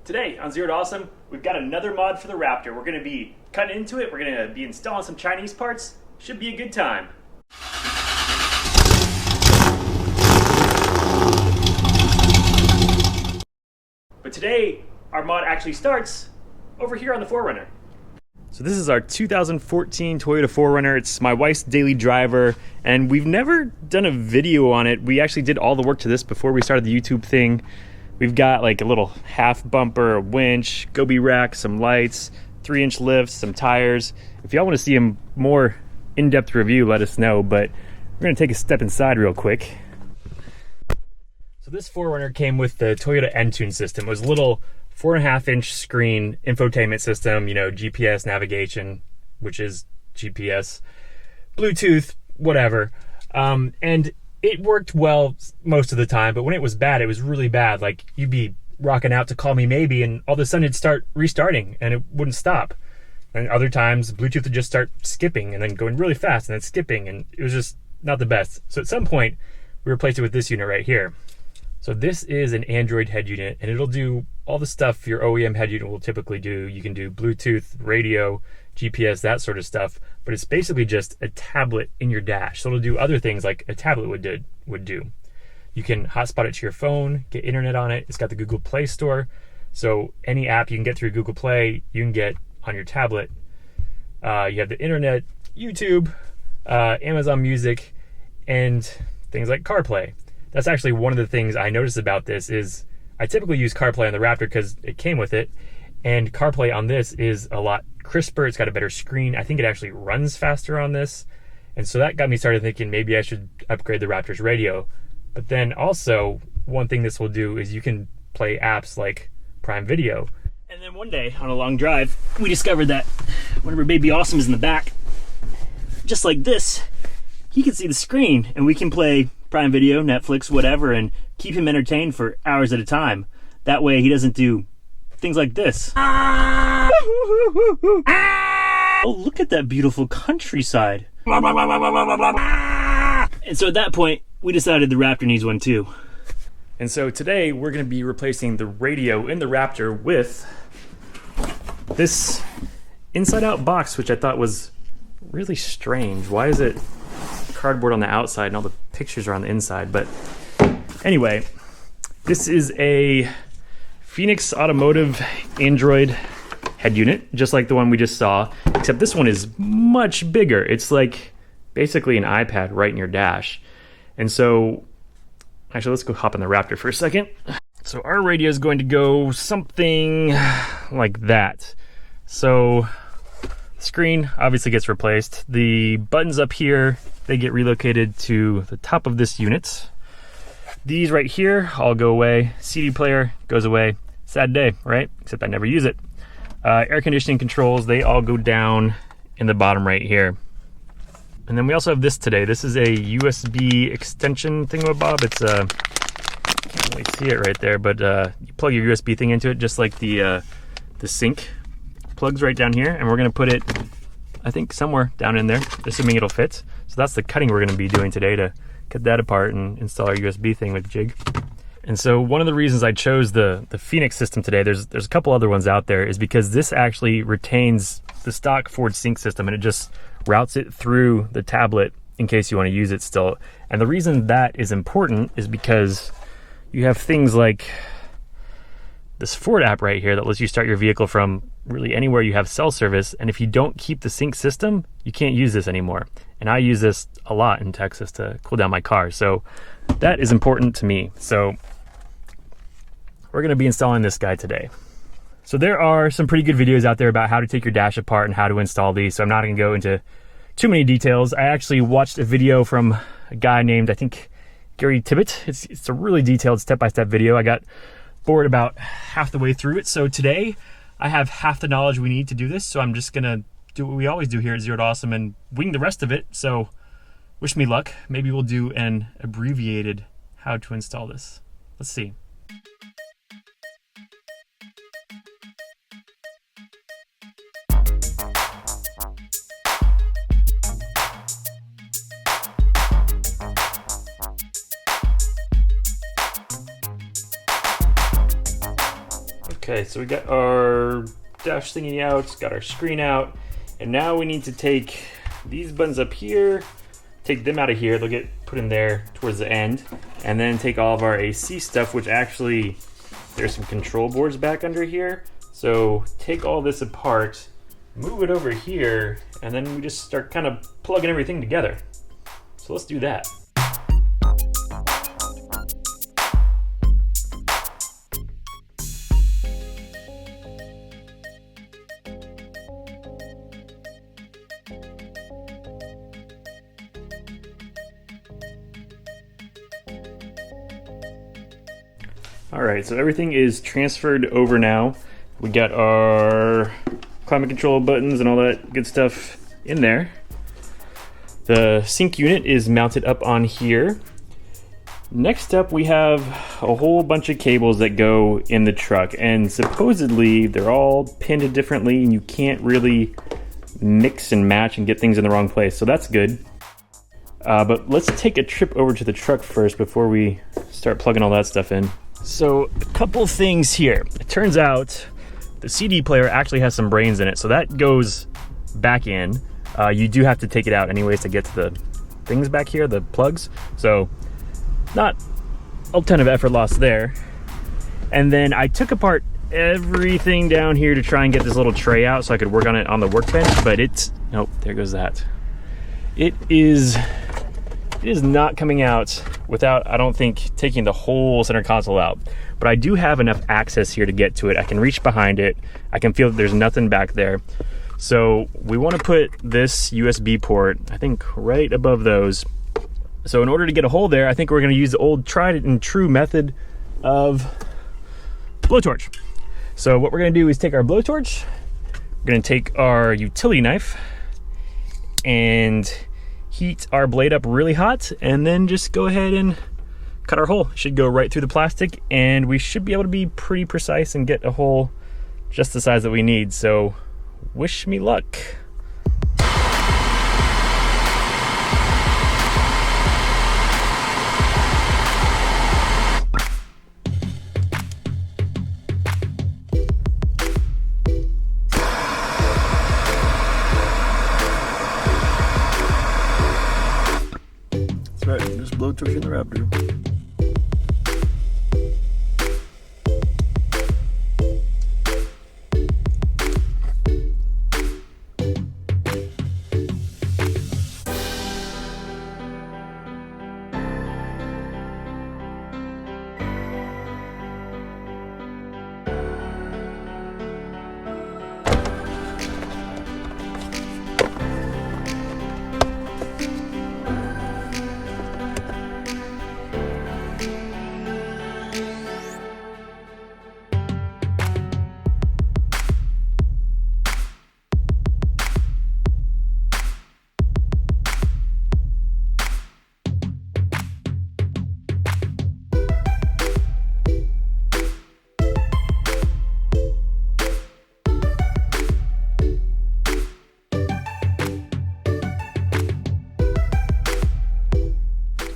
Today on Zero to Awesome, we've got another mod for the Raptor. We're going to be cutting into it, we're going to be installing some Chinese parts. Should be a good time. But today, our mod actually starts over here on the 4Runner. So this is our 2014 Toyota 4Runner. It's my wife's daily driver, and we've never done a video on it. We actually did all the work to this before we started the YouTube thing. We've got like a little half bumper, a winch, goby rack, some lights, 3-inch lifts, some tires. If y'all want to see a more in-depth review, let us know, but we're going to take a step inside real quick. So this 4Runner came with the Toyota Entune system. It was a little 4.5-inch screen infotainment system, you know, GPS navigation, which is GPS, Bluetooth, whatever. And it worked well most of the time, but when it was bad, it was really bad. Like, you'd be rocking out to Call Me Maybe, and all of a sudden it'd start restarting, and it wouldn't stop. And other times, Bluetooth would just start skipping, and then going really fast, and then skipping, and it was just not the best. So at some point, we replaced it with this unit right here. So this is an Android head unit, and it'll do all the stuff your OEM head unit will typically do. You can do Bluetooth, radio, GPS, that sort of stuff, but it's basically just a tablet in your dash. So it'll do other things like a tablet would do. You can hotspot it to your phone, get internet on it. It's got the Google Play Store, so any app you can get through Google Play, you can get on your tablet. You have the internet, YouTube, Amazon Music, and things like CarPlay. That's actually one of the things I noticed about this is I typically use CarPlay on the Raptor because it came with it, and CarPlay on this is a lot crisper. It's got a better screen. I think it actually runs faster on this. And so that got me started thinking maybe I should upgrade the Raptor's radio. But then also, one thing this will do is you can play apps like Prime Video. And then one day on a long drive, we discovered that whenever Baby Awesome is in the back, just like this, he can see the screen and we can play Prime Video, Netflix, whatever, and keep him entertained for hours at a time. That way he doesn't do things like this. Oh, look at that beautiful countryside. And so at that point, we decided the Raptor needs one too. And so today we're going to be replacing the radio in the Raptor with this inside-out box, which I thought was really strange. Why is it cardboard on the outside and all the pictures are on the inside? But anyway, this is a Phoenix Automotive Android head unit, just like the one we just saw, except this one is much bigger. It's like basically an iPad right in your dash. And so, actually, let's go hop in the Raptor for a second. So our radio is going to go something like that. So the screen obviously gets replaced. The buttons up here, they get relocated to the top of this unit. These right here all go away. CD player goes away. Sad day, right? Except I never use it. Air conditioning controls, they all go down in the bottom right here. And then we also have this today. This is a USB extension thingamabob. It's can't really see it right there, but you plug your USB thing into it just like the sync plugs right down here, and we're gonna put it, I think, somewhere down in there, assuming it'll fit. So that's the cutting we're gonna be doing today to cut that apart and install our USB thing with Jig. And so one of the reasons I chose the Phoenix system today, there's a couple other ones out there, is because this actually retains the stock Ford Sync system and it just routes it through the tablet in case you want to use it still. And the reason that is important is because you have things like this Ford app right here that lets you start your vehicle from really anywhere you have cell service. And if you don't keep the sync system, you can't use this anymore. And I use this a lot in Texas to cool down my car. So that is important to me. So we're going to be installing this guy today. So there are some pretty good videos out there about how to take your dash apart and how to install these. So I'm not going to go into too many details. I actually watched a video from a guy named, I think, Gary Tibbett. It's a really detailed step-by-step video. I got bored about half the way through it. So today I have half the knowledge we need to do this. So I'm just going to do what we always do here at Zero to Awesome and wing the rest of it. So wish me luck. Maybe we'll do an abbreviated how to install this. Let's see. Okay, so we got our dash thingy out, got our screen out, and now we need to take these buttons up here, take them out of here, they'll get put in there towards the end, and then take all of our AC stuff, which actually, there's some control boards back under here. So take all this apart, move it over here, and then we just start kind of plugging everything together. So let's do that. All right, so everything is transferred over now. We got our climate control buttons and all that good stuff in there. The sync unit is mounted up on here. Next up, we have a whole bunch of cables that go in the truck, and supposedly they're all pinned differently and you can't really mix and match and get things in the wrong place, so that's good. But let's take a trip over to the truck first before we start plugging all that stuff in. So a couple things here. It turns out the CD player actually has some brains in it, so that goes back in. You do have to take it out anyways to get to the things back here, the plugs. So not a ton of effort lost there. And then I took apart everything down here to try and get this little tray out so I could work on it on the workbench, but nope, there goes that. It is not coming out without, I don't think, taking the whole center console out. But I do have enough access here to get to it. I can reach behind it. I can feel that there's nothing back there. So we want to put this USB port, I think, right above those. So in order to get a hole there, I think we're going to use the old tried and true method of blowtorch. So what we're going to do is take our blowtorch, we're going to take our utility knife and heat our blade up really hot, and then just go ahead and cut our hole. It should go right through the plastic, and we should be able to be pretty precise and get a hole just the size that we need. So wish me luck. That's right, just blowtorch in the Raptor.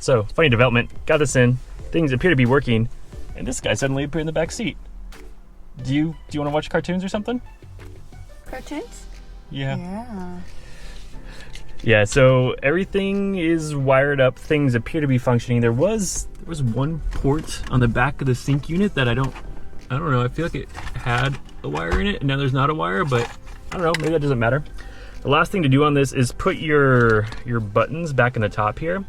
So, funny development, got this in, things appear to be working, and this guy suddenly appeared in the back seat. Do you want to watch cartoons or something? Cartoons? Yeah. Yeah, so everything is wired up, things appear to be functioning. There was one port on the back of the sync unit that I don't know, I feel like it had a wire in it, and now there's not a wire, but I don't know, maybe that doesn't matter. The last thing to do on this is put your buttons back in the top here.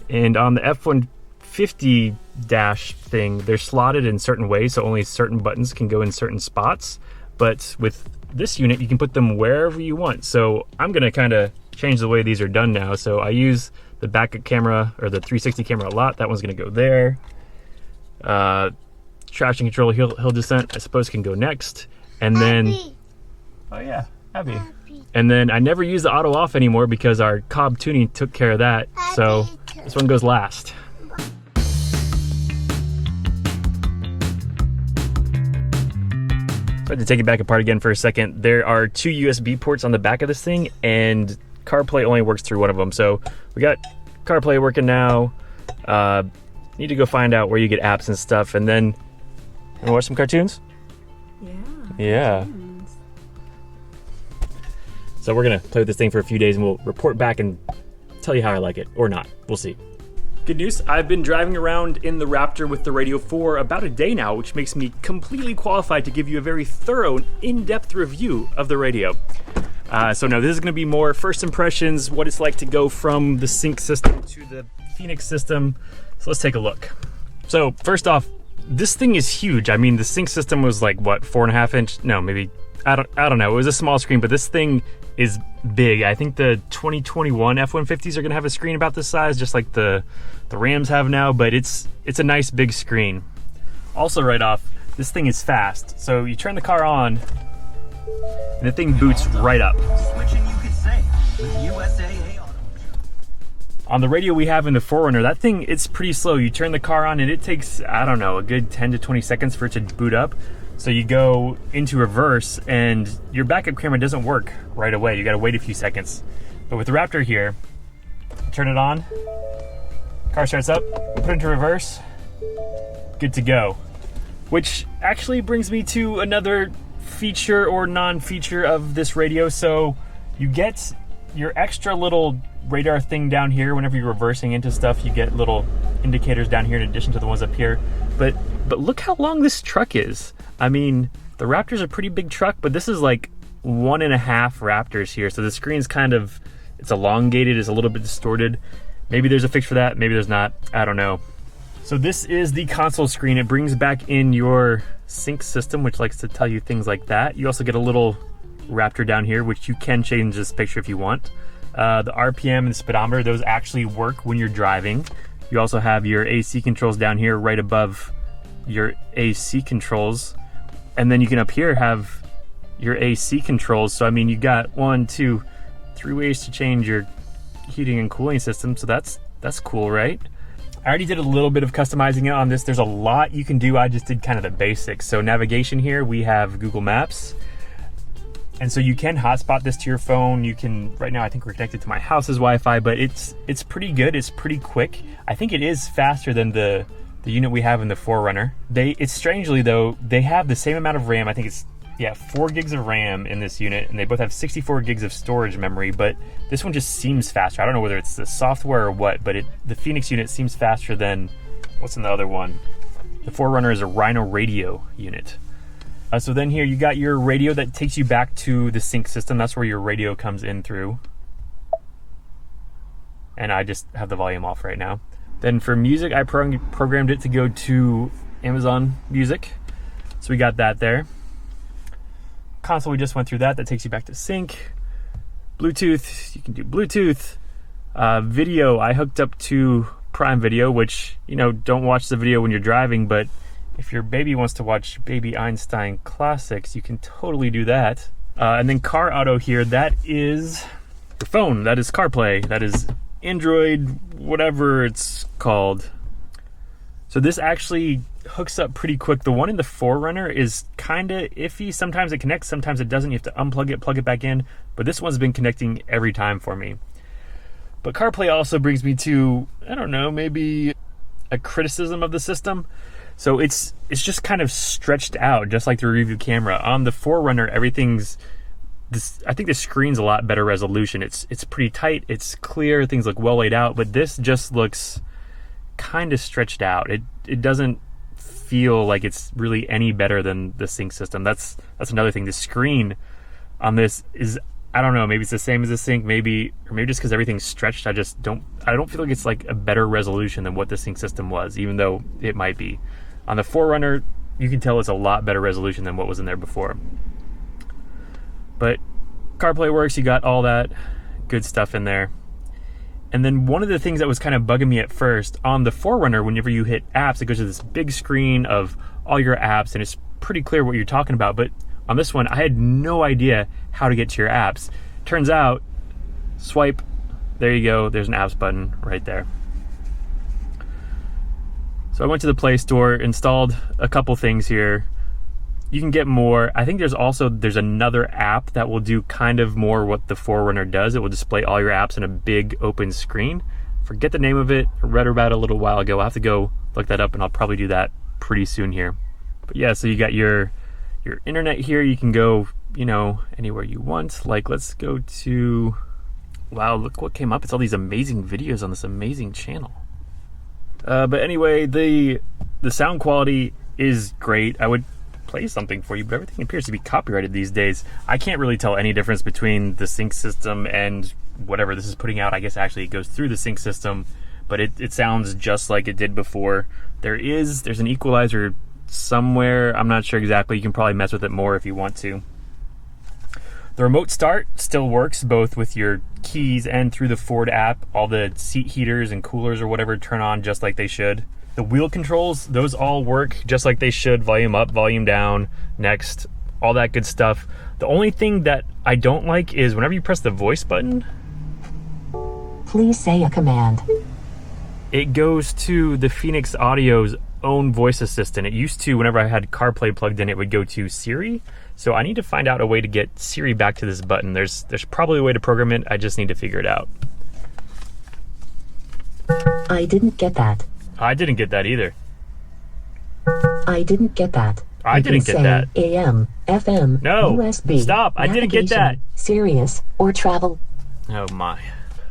And on the F-150 dash thing, they're slotted in certain ways, so only certain buttons can go in certain spots. But with this unit, you can put them wherever you want. So I'm gonna kind of change the way these are done now. So I use the backup camera, or the 360 camera a lot. That one's gonna go there. Traction control, hill descent, I suppose can go next. And then, oh yeah, happy. And then I never use the auto off anymore because our Cobb tuning took care of that. So this one goes last. So I had to take it back apart again for a second. There are 2 USB ports on the back of this thing, and CarPlay only works through one of them. So we got CarPlay working now. Need to go find out where you get apps and stuff, and then wanna watch some cartoons? Yeah. So we're gonna play with this thing for a few days and we'll report back and tell you how I like it, or not. We'll see. Good news, I've been driving around in the Raptor with the radio for about a day now, which makes me completely qualified to give you a very thorough and in-depth review of the radio. So no, this is gonna be more first impressions, what it's like to go from the Sync system to the Phoenix system. So let's take a look. So first off, this thing is huge. I mean, the Sync system was like, what, 4.5 inch? No, maybe, I don't know. It was a small screen, but this thing is big. I think the 2021 F-150s are gonna have a screen about this size, just like the Rams have now, but it's a nice big screen. Also right off, this thing is fast. So you turn the car on, and the thing boots right up. Switching, you could say, with USAA Auto. On the radio we have in the 4Runner, that thing, it's pretty slow. You turn the car on and it takes, I don't know, a good 10 to 20 seconds for it to boot up. So you go into reverse and your backup camera doesn't work right away. You gotta wait a few seconds. But with the Raptor here, turn it on, car starts up, put it into reverse, good to go. Which actually brings me to another feature or non-feature of this radio. So you get your extra little radar thing down here. Whenever you're reversing into stuff, you get little indicators down here in addition to the ones up here. But look how long this truck is. I mean, the Raptor's a pretty big truck, but this is like 1.5 Raptors here. So the screen's kind of, it's elongated, it's a little bit distorted. Maybe there's a fix for that, maybe there's not, I don't know. So this is the console screen. It brings back in your Sync system, which likes to tell you things like that. You also get a little Raptor down here, which you can change this picture if you want. The RPM and the speedometer, those actually work when you're driving. You also have your AC controls down here right above your AC controls. And then you can up here have your AC controls. So I mean, you got 1, 2, 3 ways to change your heating and cooling system. So that's cool, right? I already did a little bit of customizing it on this. There's a lot you can do. I just did kind of the basics. So navigation here, we have Google Maps. And so you can hotspot this to your phone. You can, right now I think we're connected to my house's Wi-Fi, but it's pretty good. It's pretty quick. I think it is faster than the unit we have in the 4Runner. It's strangely though, they have the same amount of RAM. I think it's, 4 gigs of RAM in this unit, and they both have 64 gigs of storage memory, but this one just seems faster. I don't know whether it's the software or what, but the Phoenix unit seems faster than, what's in the other one? The 4Runner is a Rhino radio unit. So then here you got your radio that takes you back to the Sync system. That's where your radio comes in through. And I just have the volume off right now. Then for music, I programmed it to go to Amazon Music. So we got that there. Console, we just went through that. That takes you back to Sync. Bluetooth, you can do Bluetooth. Video, I hooked up to Prime Video, which, don't watch the video when you're driving, but if your baby wants to watch Baby Einstein classics, you can totally do that. And then Car Auto here, that is your phone. That is CarPlay. That is Android, whatever it's called. So this actually hooks up pretty quick. The one in the 4Runner is kind of iffy. Sometimes it connects, sometimes it doesn't. You have to unplug it, plug it back in. But this one's been connecting every time for me. But CarPlay also brings me to, I don't know, maybe a criticism of the system. So it's just kind of stretched out, just like the review camera. On the 4Runner, I think the screen's a lot better resolution. It's pretty tight, it's clear, things look well laid out, but this just looks kind of stretched out. It doesn't feel like it's really any better than the Sync system. That's another thing. The screen on this is, I don't know, maybe it's the same as the Sync, or maybe just because everything's stretched, I don't feel like it's like a better resolution than what the Sync system was, even though it might be. On the 4Runner, you can tell it's a lot better resolution than what was in there before. But CarPlay works, you got all that good stuff in there. And then one of the things that was kind of bugging me at first, on the 4Runner, whenever you hit apps, it goes to this big screen of all your apps, and it's pretty clear what you're talking about. But on this one, I had no idea how to get to your apps. Turns out, swipe, there you go, there's an apps button right there. So I went to the Play Store, installed a couple things here. You can get more. I think there's another app that will do kind of more what the 4Runner does. It will display all your apps in a big open screen. Forget the name of it. I read about it a little while ago. I'll have to go look that up, and I'll probably do that pretty soon here. But yeah, so you got your your internet here. You can go, you know, anywhere you want. Like, let's go to, wow, look what came up. It's all these amazing videos on this amazing channel. But anyway, the sound quality is great. I would play something for you, but everything appears to be copyrighted these days. I can't really tell any difference between the sync system and whatever this is putting out. I guess actually it goes through the sync system, but it sounds just like it did before. There's an equalizer somewhere. I'm not sure exactly. You can probably mess with it more if you want to. The remote start still works both with your keys and through the Ford app. All the seat heaters and coolers or whatever turn on just like they should. The wheel controls, those all work just like they should. Volume up, volume down, next, all that good stuff. The only thing that I don't like is whenever you press the voice button, please say a command. It goes to the Phoenix Audio's own voice assistant. It used to, whenever I had CarPlay plugged in, it would go to Siri. So I need to find out a way to get Siri back to this button. There's probably a way to program it. I just need to figure it out. I didn't get that. I didn't get that either. I didn't get that. I didn't get that. AM, FM, No, USB. stop. I didn't get that. Sirius or travel. Oh my.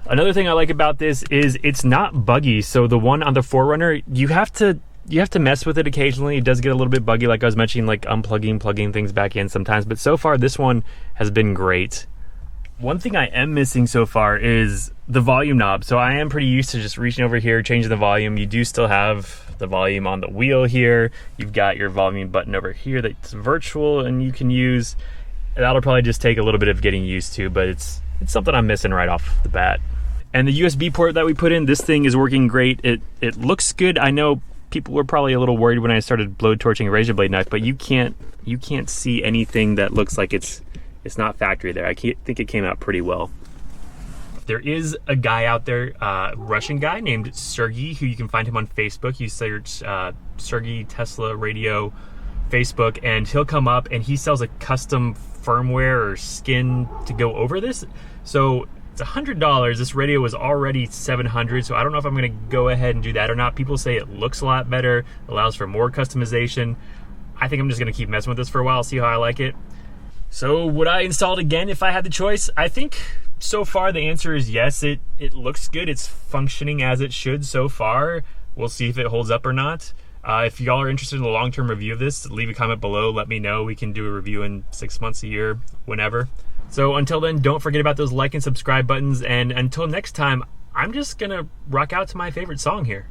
Another thing I like about this is it's not buggy. So the one on the 4Runner, you have to mess with it occasionally. It does get a little bit buggy, like I was mentioning, like unplugging, plugging things back in sometimes. But so far, this one has been great. One thing I am missing so far is the volume knob. So I am pretty used to just reaching over here, changing the volume. You do still have the volume on the wheel here. You've got your volume button over here that's virtual and you can use. That'll probably just take a little bit of getting used to, but it's something I'm missing right off the bat. And the USB port that we put in, this thing is working great. It looks good. I know people were probably a little worried when I started blowtorching a razor blade knife, but you can't see anything that looks like it's not factory there. I think it came out pretty well. There is a guy out there, Russian guy named Sergey, who you can find him on Facebook. You search Sergey Tesla Radio Facebook, and he'll come up, and he sells a custom firmware or skin to go over this. So it's $100. This radio was already $700, so I don't know if I'm going to go ahead and do that or not. People say it looks a lot better, allows for more customization. I think I'm just going to keep messing with this for a while, see how I like it. So would I install it again if I had the choice? I think so far the answer is yes. It looks good. It's functioning as it should so far. We'll see if it holds up or not. If y'all are interested in a long-term review of this, leave a comment below. Let me know. We can do a review in 6 months, a year, whenever. So until then, don't forget about those like and subscribe buttons. And until next time, I'm just going to rock out to my favorite song here.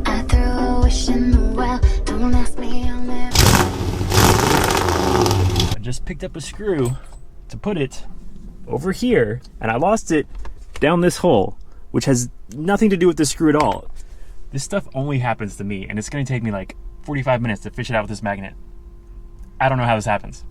I threw a wish in the well. Don't ask me, I'll never. I just picked up a screw to put it over here, and I lost it down this hole, which has nothing to do with the screw at all. This stuff only happens to me, and it's going to take me like 45 minutes to fish it out with this magnet. I don't know how this happens.